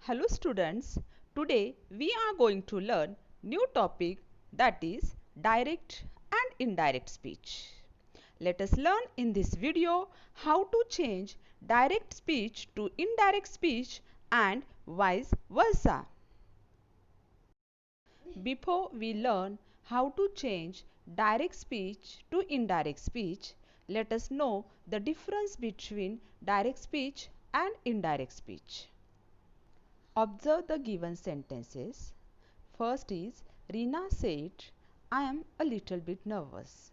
Hello students, today we are going to learn new topic, that is direct and indirect speech. Let us learn in this video how to change direct speech to indirect speech and vice versa. Before we learn how to change direct speech to indirect speech, let us know the difference between direct speech and indirect speech. Observe the given sentences. First is Reena said, I am a little bit nervous.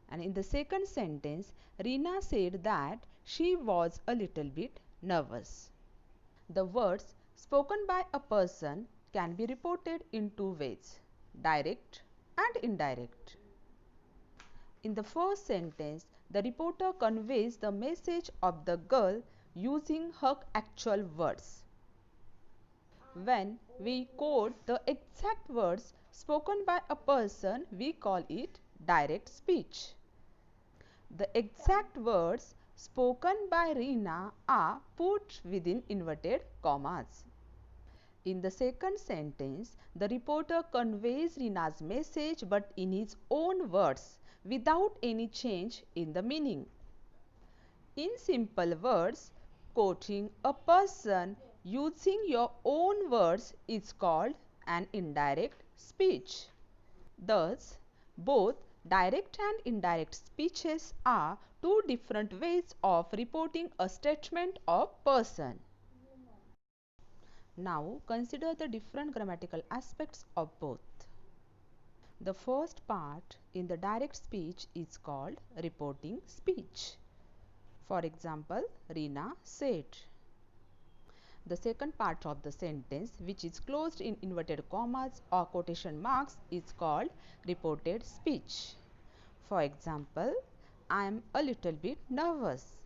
And in the second sentence, Reena said that she was a little bit nervous. The words spoken by a person can be reported in two ways, direct and indirect. In the first sentence, the reporter conveys the message of the girl using her actual words. When we quote the exact words spoken by a person, we call it direct speech. The exact words spoken by Reena are put within inverted commas. In the second sentence, the reporter conveys Reena's message but in his own words without any change in the meaning. In simple words, quoting a person using your own words is called an indirect speech. Thus, both direct and indirect speeches are two different ways of reporting a statement or person. Now, consider the different grammatical aspects of both. The first part in the direct speech is called reporting speech. For example, Reena said. The second part of the sentence, which is closed in inverted commas or quotation marks, is called reported speech. For example, I am a little bit nervous.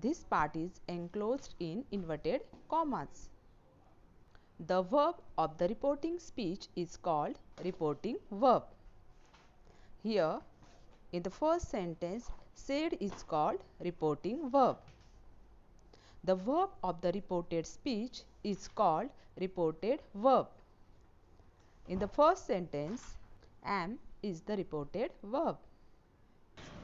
This part is enclosed in inverted commas. The verb of the reporting speech is called reporting verb. Here, in the first sentence, said is called reporting verb. The verb of the reported speech is called reported verb. In the first sentence, am is the reported verb.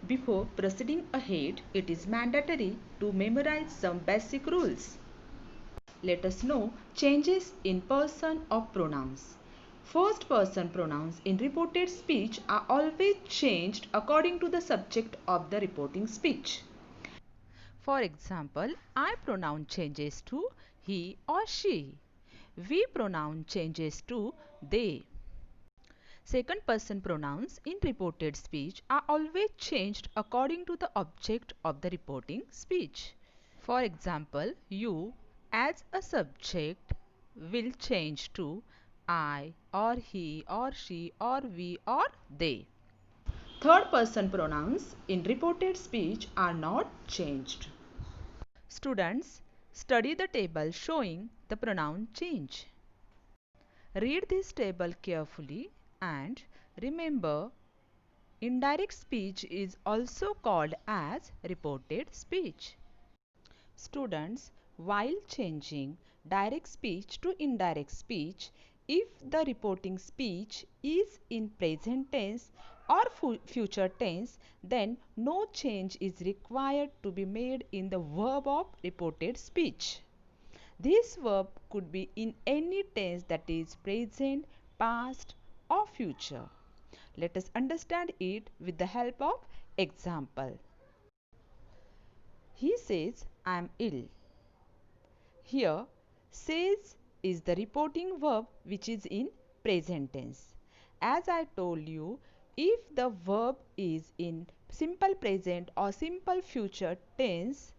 Before proceeding ahead, it is mandatory to memorize some basic rules. Let us know changes in person of pronouns. First person pronouns in reported speech are always changed according to the subject of the reporting speech. For example, I pronoun changes to he or she. We pronoun changes to they. Second person pronouns in reported speech are always changed according to the object of the reporting speech. For example, you as a subject will change to I or he or she or we or they. Third person pronouns in reported speech are not changed. Students, study the table showing the pronoun change. Read this table carefully and remember, indirect speech is also called as reported speech. Students, while changing direct speech to indirect speech, if the reporting speech is in present tense or future tense, then no change is required to be made in the verb of reported speech. This verb could be in any tense, that is present, past or future. Let us understand it with the help of example. He says, I am ill. Here, says is the reporting verb which is in present tense. As I told you, if the verb is in simple present or simple future tense,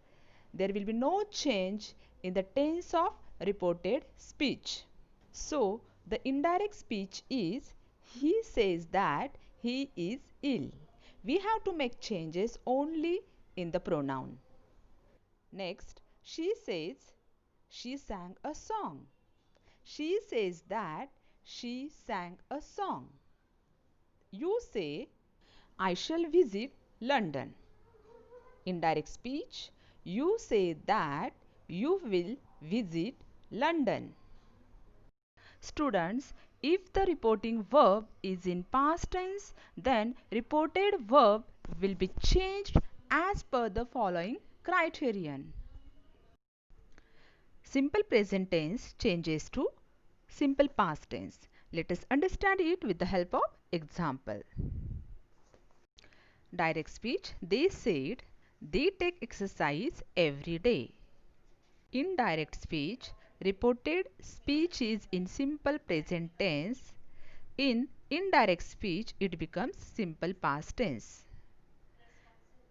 there will be no change in the tense of reported speech. So, the indirect speech is he says that he is ill. We have to make changes only in the pronoun. Next, she says she sang a song. She says that she sang a song. You say, I shall visit London. Indirect speech, you say that you will visit London. Students, if the reporting verb is in past tense, then reported verb will be changed as per the following criterion. Simple present tense changes to simple past tense. Let us understand it with the help of example. Direct speech, they said they take exercise every day. Indirect speech, reported speech is in simple present tense. In indirect speech, it becomes simple past tense.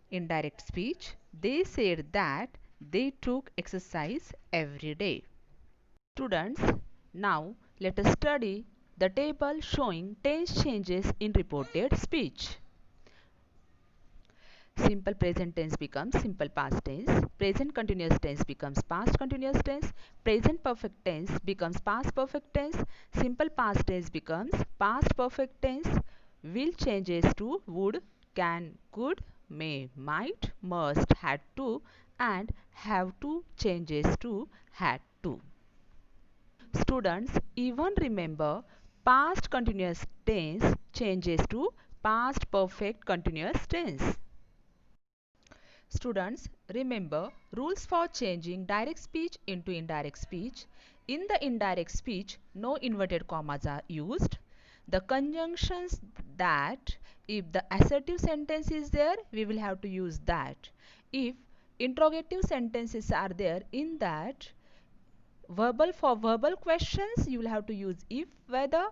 Indirect speech, they said that they took exercise every day. Students, now let us study the table showing tense changes in reported speech. Simple present tense becomes simple past tense. Present continuous tense becomes past continuous tense. Present perfect tense becomes past perfect tense. Simple past tense becomes past perfect tense. Will changes to would, can, could, may, might, must, had to, and have to changes to had to. Students, even remember past continuous tense changes to past perfect continuous tense. Students, remember rules for changing direct speech into indirect speech. In the indirect speech, no inverted commas are used. The conjunctions that, if the assertive sentence is there, we will have to use that. If interrogative sentences are there, in that verbal, for verbal questions you will have to use if, whether.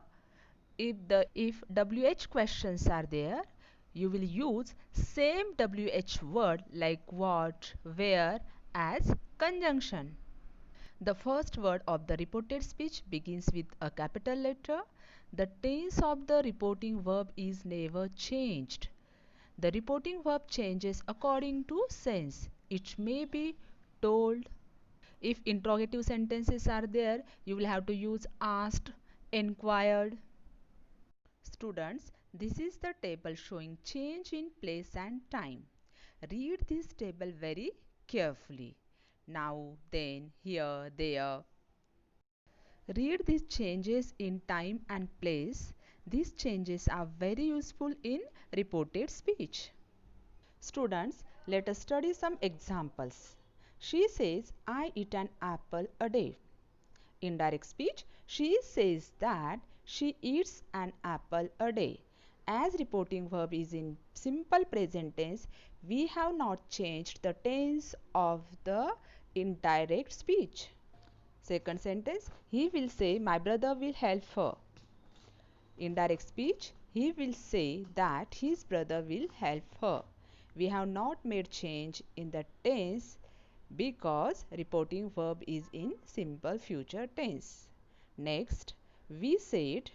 If WH questions are there, you will use same WH word like what, where as conjunction. The first word of the reported speech begins with a capital letter. The tense of the reporting verb is never changed. The reporting verb changes according to sense. It may be told. If interrogative sentences are there, you will have to use asked, enquired. Students, this is the table showing change in place and time. Read this table very carefully. Now, then, here, there. Read these changes in time and place. These changes are very useful in reported speech. Students, let us study some examples. She says, I eat an apple a day. Indirect speech, she says that she eats an apple a day. As reporting verb is in simple present tense, we have not changed the tense of the indirect speech. Second sentence, he will say, my brother will help her. Indirect speech, he will say that his brother will help her. We have not made change in the tense because reporting verb is in simple future tense. Next, we said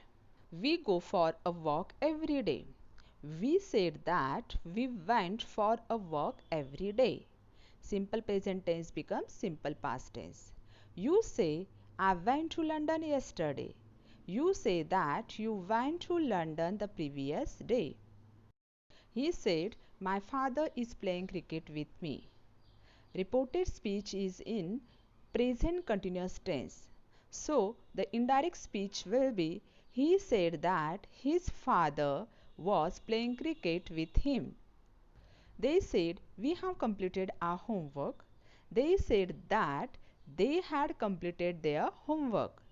we go for a walk every day. We said that we went for a walk every day. Simple present tense becomes simple past tense. You say, I went to London yesterday. You say that you went to London the previous day. He said, my father is playing cricket with me. Reported speech is in present continuous tense. So, the indirect speech will be, he said that his father was playing cricket with him. They said, we have completed our homework. They said that they had completed their homework.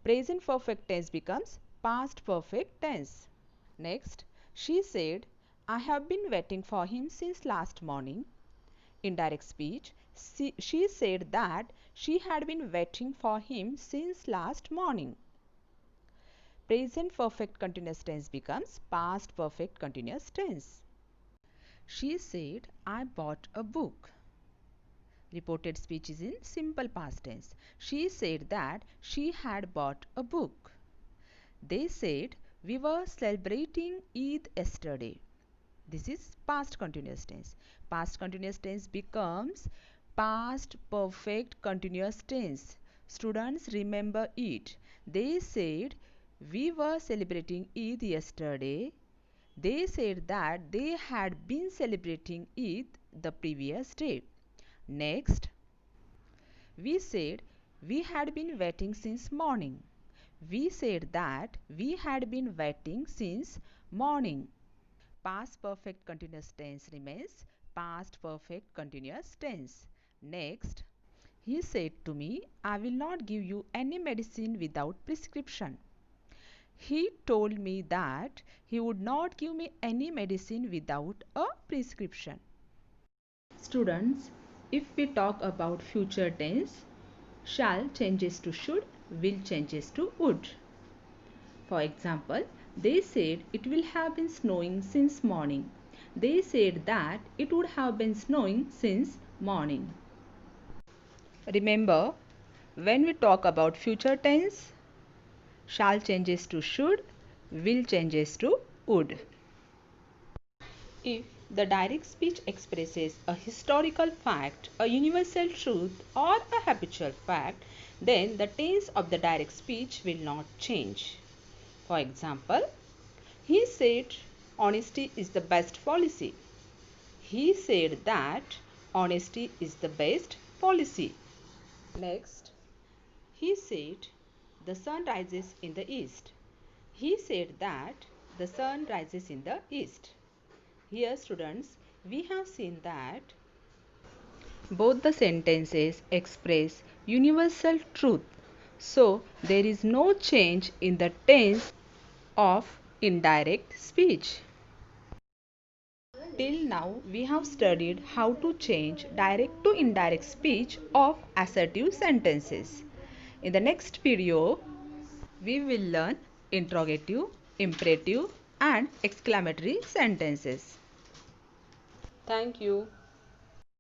Present perfect tense becomes past perfect tense. Next, she said, I have been waiting for him since last morning. Indirect speech, she said that she had been waiting for him since last morning. Present perfect continuous tense becomes past perfect continuous tense. She said, I bought a book. Reported speech is in simple past tense. She said that she had bought a book. They said, we were celebrating Eid yesterday. This is past continuous tense. Past continuous tense becomes past perfect continuous tense. Students, remember it. They said, we were celebrating Eid yesterday. They said that they had been celebrating Eid the previous day. Next, we said, We had been waiting since morning. We said that we had been waiting since morning. Past perfect continuous tense remains past perfect continuous tense. Next, he said to me, I will not give you any medicine without prescription. He told me that he would not give me any medicine without a prescription. Students, if we talk about future tense, shall changes to should, will changes to would. For example, they said it will have been snowing since morning. They said that it would have been snowing since morning. Remember, when we talk about future tense, shall changes to should, will changes to would. If the direct speech expresses a historical fact, a universal truth, or a habitual fact, then the tense of the direct speech will not change. For example, he said honesty is the best policy. He said that honesty is the best policy. Next, he said the sun rises in the east. He said that the sun rises in the east. Here, students, we have seen that both the sentences express universal truth. So, there is no change in the tense of indirect speech. Till now, we have studied how to change direct to indirect speech of assertive sentences. In the next video, we will learn interrogative, imperative, and exclamatory sentences. Thank you.